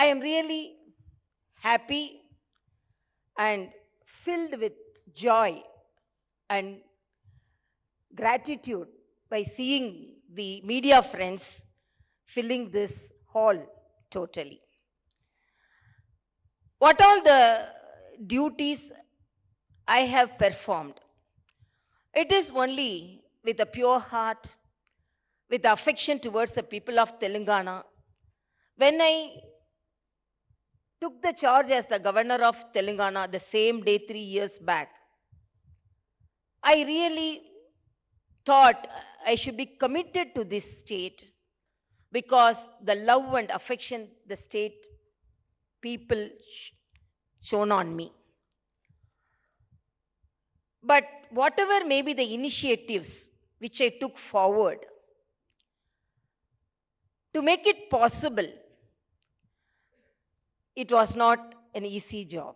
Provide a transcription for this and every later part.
I am really happy and filled with joy and gratitude by seeing the media friends filling this hall totally. What all the duties I have performed, it is only with a pure heart, with affection towards the people of Telangana. When I took the charge as the governor of Telangana the same day 3 years back, I really thought I should be committed to this state because the love and affection the state people shown on me. But whatever may be the initiatives which I took forward to make it possible, it was not an easy job.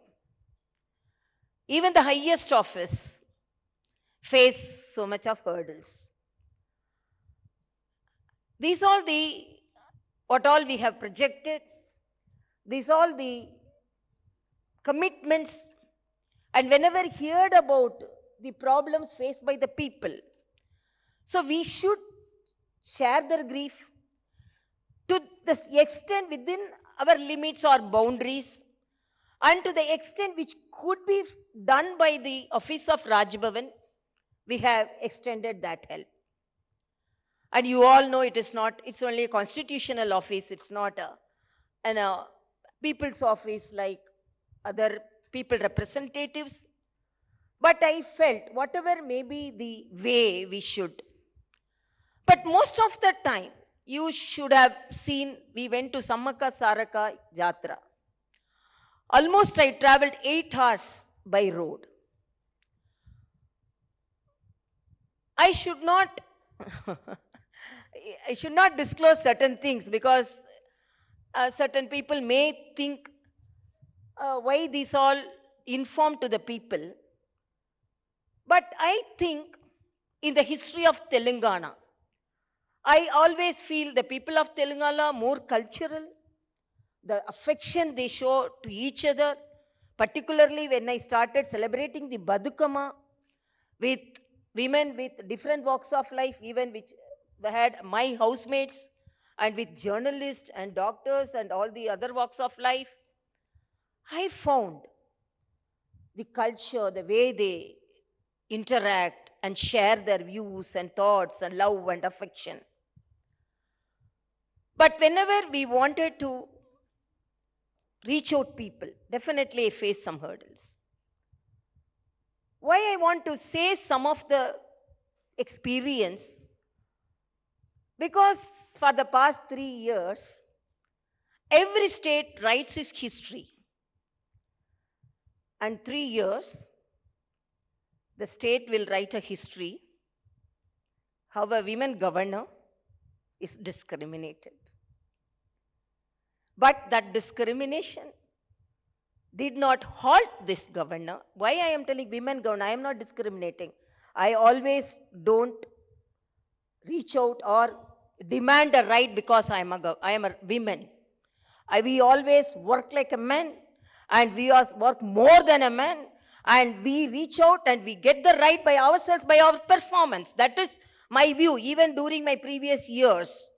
Even the highest office faced so much of hurdles. These all the what all we have projected, these all the commitments, and whenever heard about the problems faced by the people, so we should share their grief to the extent within our limits or boundaries, and to the extent which could be done by the office of Raj Bhavan, we have extended that help. And you all know it is not, it's only a constitutional office, it's not a people's office like other people representatives. But I felt whatever may be the way we should. But most of the time, you should have seen, we went to Sammaka Saraka Jatra. Almost I traveled 8 hours by road. I should not disclose certain things because certain people may think why these all informed to the people. But I think in the history of Telangana, I always feel the people of Telangana are more cultural, the affection they show to each other, particularly when I started celebrating the Badukama with women with different walks of life, even which had my housemates, and with journalists and doctors and all the other walks of life. I found the culture, the way they interact and share their views and thoughts and love and affection. But whenever we wanted to reach out people, definitely I faced some hurdles. Why I want to say some of the experience? Because for the past 3 years, every state writes its history. And 3 years, the state will write a history how a women governor is discriminated. But that discrimination did not halt this governor. Why I am telling women governor? I am not discriminating. I always don't reach out or demand a right because I am a woman. We always work like a man, and we work more than a man, and we reach out and we get the right by ourselves, by our performance. That is my view. Even during my previous years,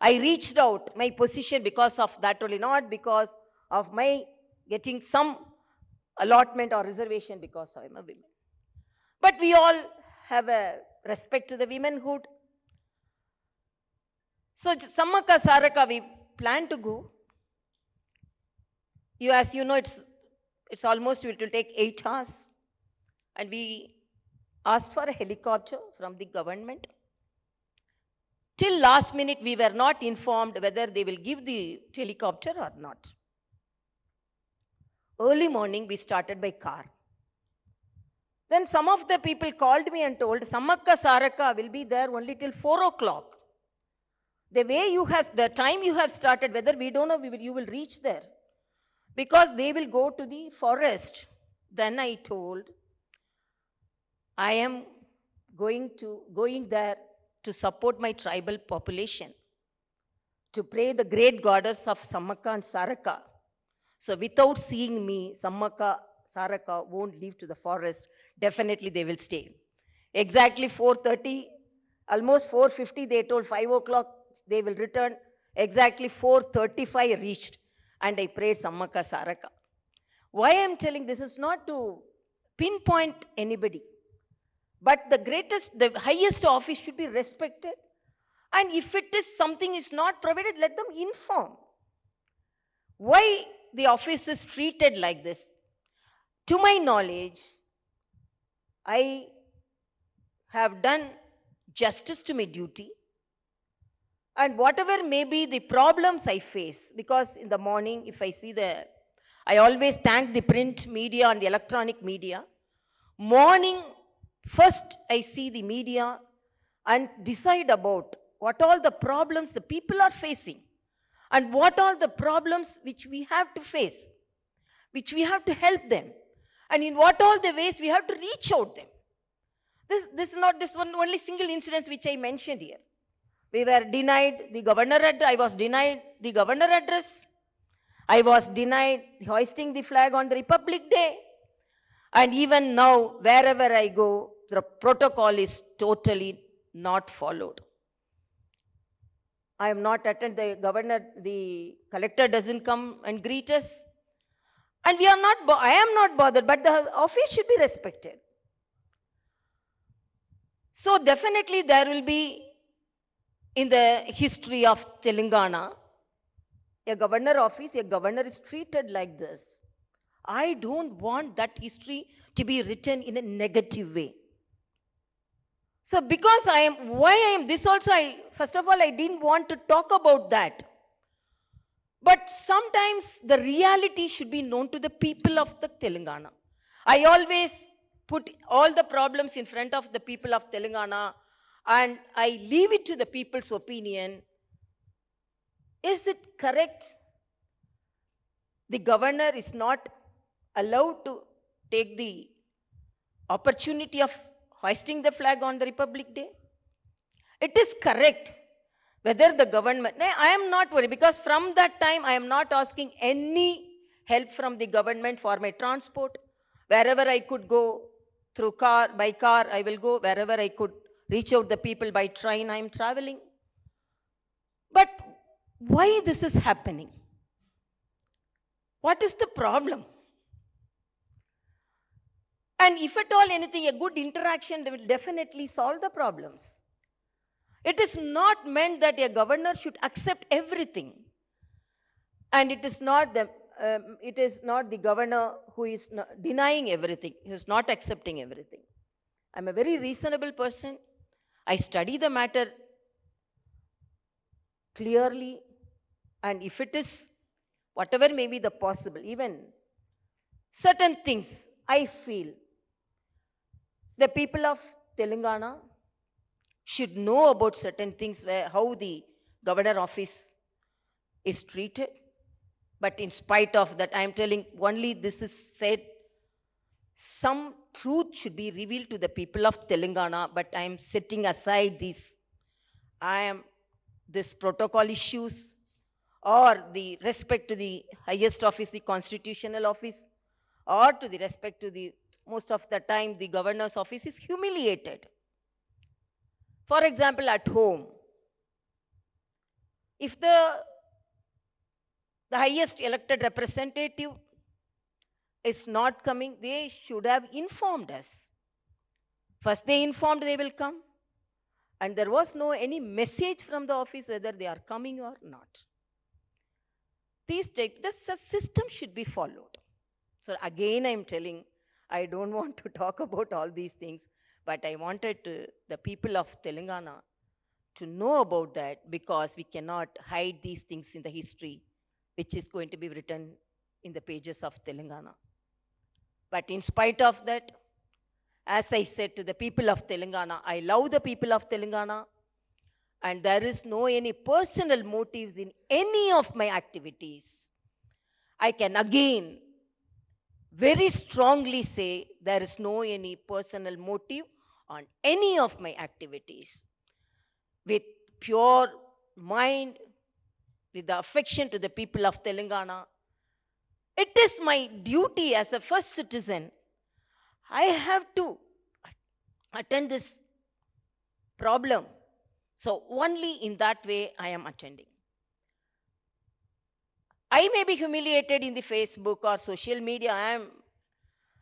I reached out my position because of that only, not because of my getting some allotment or reservation because I am a woman. But we all have a respect to the womanhood. So Sammaka Saraka, we plan to go. As you know, it's almost, it will take 8 hours. And we asked for a helicopter from the government. Till last minute, we were not informed whether they will give the helicopter or not. Early morning, we started by car. Then some of the people called me and told, Sammaka Saraka will be there only till 4 o'clock. The way the time you have started, whether we don't know, you will reach there. Because they will go to the forest. Then I told, I am going there to support my tribal population, to pray the great goddess of Sammaka and Saraka. So without seeing me, Sammaka, Saraka won't leave to the forest. Definitely they will stay. Exactly 4:30, almost 4:50, they told 5 o'clock they will return. Exactly 4:35 reached, and I prayed Sammaka, Saraka. Why I am telling this is not to pinpoint anybody, but the highest office should be respected. And if it is something is not provided, let them inform. Why the office is treated like this? To my knowledge, I have done justice to my duty, and whatever may be the problems I face, because in the morning, if I see I always thank the print media and the electronic media. Morning, first I see the media and decide about what all the problems the people are facing and what all the problems which we have to face, which we have to help them, and in what all the ways we have to reach out them. This is not this one only single incident which I mentioned here. We were denied the governor address. I was denied the governor address. I was denied hoisting the flag on the Republic Day. And even now, wherever I go, the protocol is totally not followed. I am not attended, the collector doesn't come and greet us. And I am not bothered, but the office should be respected. So definitely there will be, in the history of Telangana, a governor office, a governor is treated like this. I don't want that history to be written in a negative way. So because first of all, I didn't want to talk about that. But sometimes the reality should be known to the people of the Telangana. I always put all the problems in front of the people of Telangana and I leave it to the people's opinion. Is it correct? The governor is not allowed to take the opportunity of hoisting the flag on the Republic Day? It is correct. Whether the government, I am not worried, because from that time I am not asking any help from the government for my transport. Wherever I could go by car, I will go. Wherever I could reach out the people by train, I am traveling. But why this is happening? What is the problem? And if at all anything, a good interaction will definitely solve the problems. It is not meant that a governor should accept everything. And it is not the governor who is denying everything. He is not accepting everything. I am a very reasonable person. I study the matter clearly. And if it is whatever may be the possible, even certain things, I feel the people of Telangana should know about certain things, how the governor office is treated. But in spite of that, I am telling only this is said, some truth should be revealed to the people of Telangana, but I am setting aside this protocol issues or the respect to the highest office, the constitutional office, or to the respect to the, most of the time, the governor's office is humiliated. For example, at home, if the highest elected representative is not coming, they should have informed us. First they informed they will come, and there was no any message from the office whether they are coming or not. The system should be followed. So again I am telling, I don't want to talk about all these things, but I wanted the people of Telangana to know about that, because we cannot hide these things in the history which is going to be written in the pages of Telangana. But in spite of that, as I said to the people of Telangana, I love the people of Telangana, and there is no any personal motives in any of my activities. I can again very strongly say there is no any personal motive on any of my activities. With pure mind, with the affection to the people of Telangana. It is my duty as a first citizen. I have to attend this problem. So only in that way I am attending. I may be humiliated in the Facebook or social media.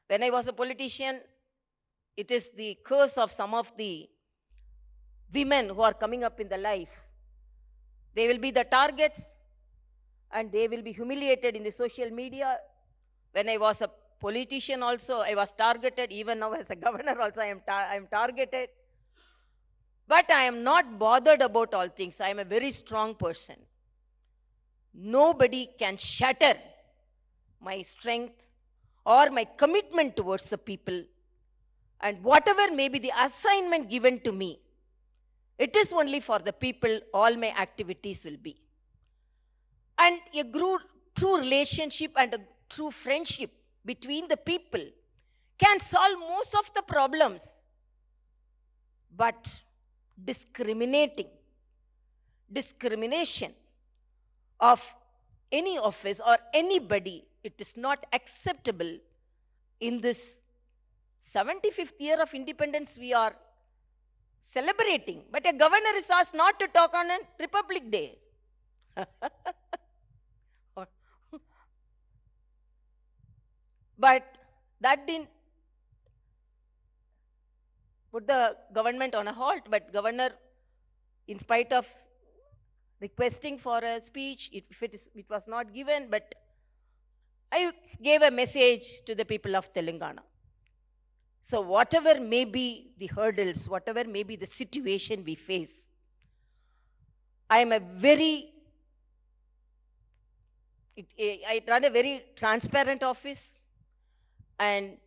When I was a politician, it is the curse of some of the women who are coming up in the life. They will be the targets and they will be humiliated in the social media. When I was a politician also, I was targeted. Even now as a governor also, I am targeted. But I am not bothered about all things. I am a very strong person. Nobody can shatter my strength or my commitment towards the people. And whatever may be the assignment given to me, it is only for the people all my activities will be. And a true relationship and a true friendship between the people can solve most of the problems. But discrimination of any office or anybody, it is not acceptable. In this 75th year of independence we are celebrating, but a governor is asked not to talk on a Republic Day. But that didn't put the government on a halt. But governor, in spite of requesting for a speech, it was not given. But I gave a message to the people of Telangana. So whatever may be the hurdles, whatever may be the situation we face, I run a very transparent office. And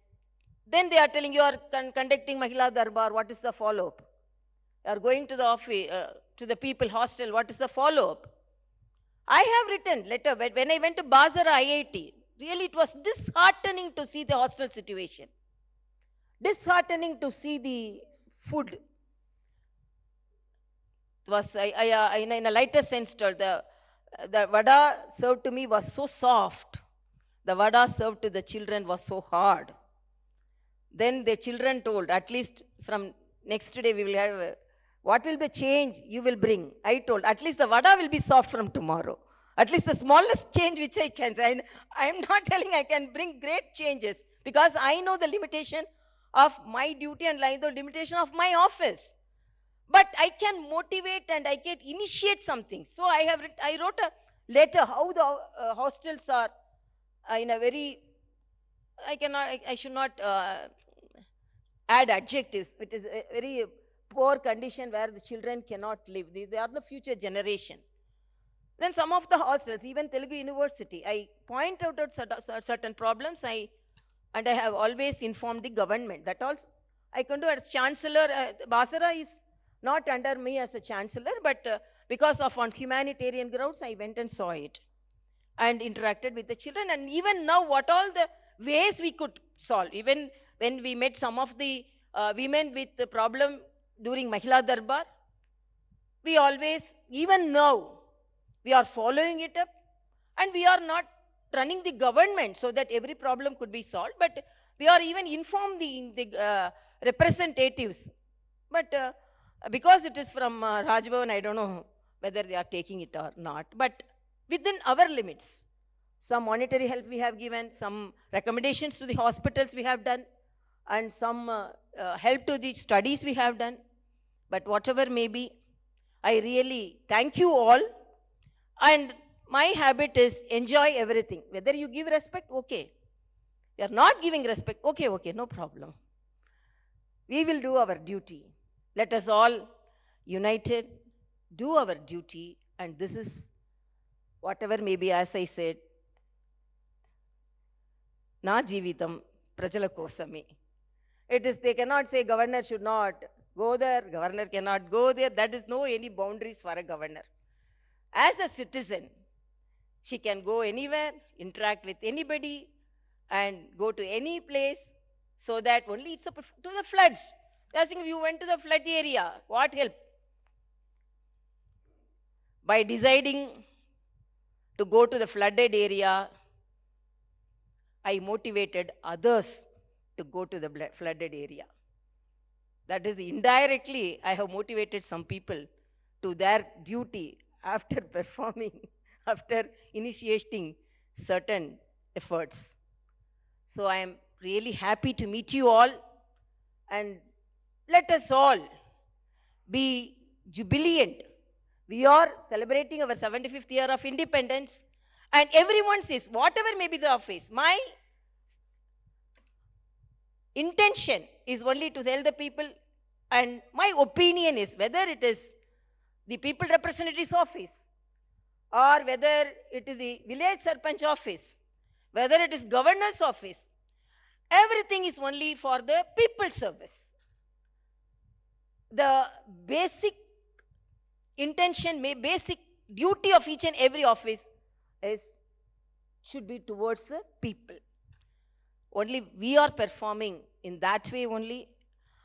then they are telling you are conducting Mahila Darbar, what is the follow-up? You are going to the office, to the people hostel, what is the follow-up? I have written letter. When I went to Bazara IIT, really it was disheartening to see the hostel situation. Disheartening to see the food. It was, in a lighter sense, the vada served to me was so soft. The vada served to the children was so hard. Then the children told, at least from next day we will have, what will the change you will bring? I told, at least the vada will be soft from tomorrow. At least the smallest change which I can say. I am not telling I can bring great changes, because I know the limitation of my duty and the limitation of my office. But I can motivate and I can initiate something. So I wrote a letter how the hostels are in a very, I should not add adjectives. It is a very poor condition where the children cannot live. They are the future generation. Then some of the hostels, even Telugu University, I point out certain problems. And I have always informed the government. That also I can do as chancellor. Basara is not under me as a chancellor, but because of on humanitarian grounds, I went and saw it and interacted with the children. And even now, what all the ways we could solve. Even when we met some of the women with the problem during Mahila Darbar, we always, even now, we are following it up, and we are not running the government so that every problem could be solved, but we are even informed the representatives. But because it is from Rajbhavan, I don't know whether they are taking it or not. But within our limits, some monetary help we have given, some recommendations to the hospitals we have done, and some help to the studies we have done. But whatever may be, I really thank you all. And my habit is enjoy everything. Whether you give respect, okay. You are not giving respect, okay, no problem. We will do our duty. Let us all united do our duty, and this is whatever may be, as I said, na jeevitam prajala kosame. It is, they cannot say governor should not go there, governor cannot go there. That is no any boundaries for a governor. As a citizen, she can go anywhere, interact with anybody, and go to any place, so that only it's up to the floods. They are saying, if you went to the flood area, what help? By deciding to go to the flooded area, I motivated others to go to the flooded area. That is, indirectly, I have motivated some people to their duty after performing, after initiating certain efforts. So I am really happy to meet you all, and let us all be jubilant. We are celebrating our 75th year of independence, and everyone says, whatever may be the office, my intention is only to tell the people, and my opinion is whether it is the people representative's office or whether it is the village sarpanch office, whether it is governor's office, everything is only for the people's service. The basic intention, basic duty of each and every office should be towards the people. Only we are performing in that way only,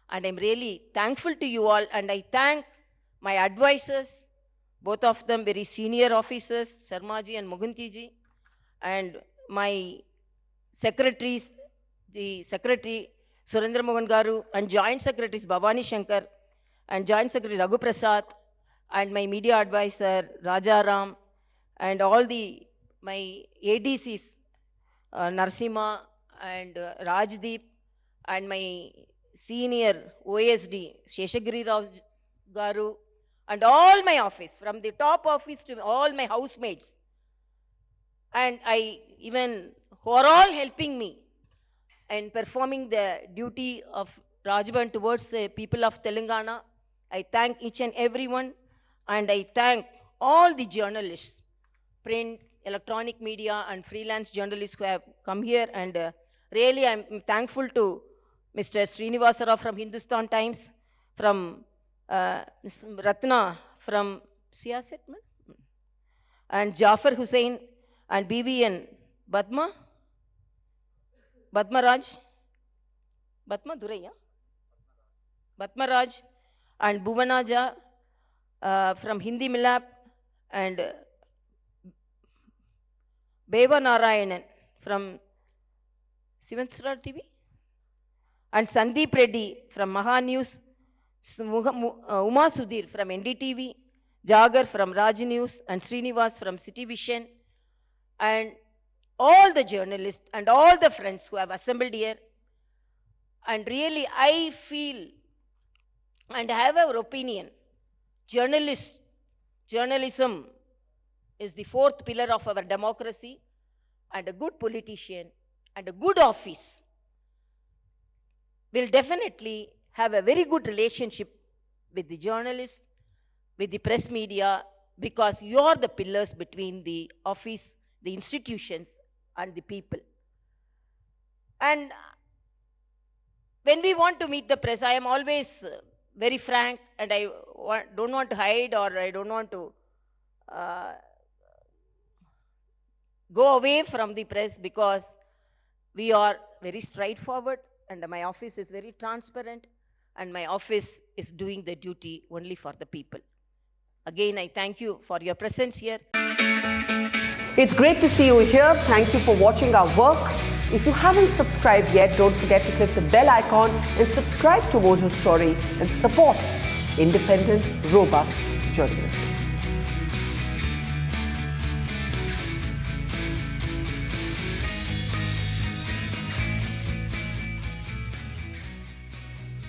and I'm really thankful to you all, and I thank my advisors, both of them very senior officers, Sharmaji and Mogantiji, and my secretaries, the Secretary Surendra Mohan Garu, and Joint Secretaries Bhavani Shankar, and Joint Secretary Raghu Prasad, and my media advisor Rajaram, and all my ADCs, Narsima and Rajdeep, and my senior OSD Sheshagiri Rao Garu, and all my office, from the top office to all my housemates, and who are all helping me in performing the duty of Rajban towards the people of Telangana. I thank each and everyone, and I thank all the journalists, print, electronic media, and freelance journalists who have come here, and really I'm thankful to Mr. Srinivasa Rao from Hindustan Times, from Ratna from Siyasat, and Jafar Hussain, and BVN Badmaraj and Bhuvanaja from Hindi Milap, and Beva Narayanan from Sivansra TV, and Sandeep Reddy from Maha News, Uma Sudhir from NDTV, Jagar from Raj News, and Srinivas from City Vision, and all the journalists and all the friends who have assembled here. And really, I feel and have our opinion, journalism is the fourth pillar of our democracy, and a good politician and a good office will definitely have a very good relationship with the journalists, with the press media, because you are the pillars between the office, the institutions, and the people. And when we want to meet the press, I am always very frank, and I don't want to hide, or I don't want to go away from the press, because we are very straightforward, and my office is very transparent, and my office is doing the duty only for the people. Again, I thank you for your presence here. It's great to see you here. Thank you for watching our work. If you haven't subscribed yet, don't forget to click the bell icon and subscribe to Mojo Story and support independent, robust journalism.